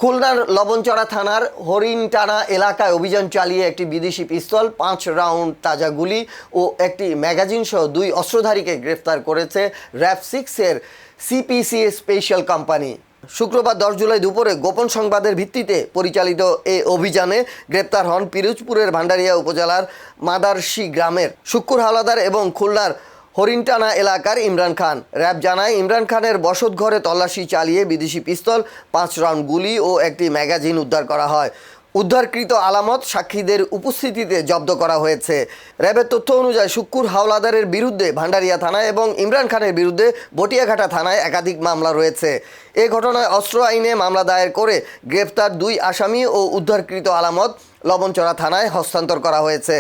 খুলনার লবণচড়া থানার হরিণটানা এলাকায় অভিযান চালিয়ে একটি বিদেশি পিস্তল, 5 রাউন্ড তাজা গুলি ও একটি ম্যাগাজিন সহ 2 অস্ত্রধারীকে গ্রেফতার করেছে র‍্যাব 6 এর সিপিসি স্পেশাল কোম্পানি। শুক্রবার 10 জুলাই দুপুরে গোপন সংবাদের ভিত্তিতে পরিচালিত এই অভিযানে গ্রেপ্তার হন পিরোজপুরের ভান্ডারিয়া উপজেলার মাদারশী গ্রামের শুক্কুর হাওলাদার এবং খুলনার হরিণটানা এলাকার ইমরান খান। র‍্যাব জানায়, ইমরান খানের বসতঘরে তল্লাশি চালিয়ে বিদেশি পিস্তল, 5 রাউন্ড গুলি ও একটি ম্যাগাজিন উদ্ধার করা হয়। উদ্ধারকৃত আলামত সাক্ষীদের উপস্থিতিতে জব্দ করা হয়েছে। র‍্যাবের তথ্য অনুযায়ী শুক্কুর হাওলাদারের বিরুদ্ধে ভান্ডারিয়া থানায় এবং ইমরান খানের বিরুদ্ধে বটিয়াঘাটা থানায় একাধিক মামলা রয়েছে। এ ঘটনায় অস্ত্র আইনে মামলা দায়ের করে গ্রেপ্তার 2 আসামি ও উদ্ধারকৃত আলামত লবণচড়া থানায় হস্তান্তর করা হয়েছে।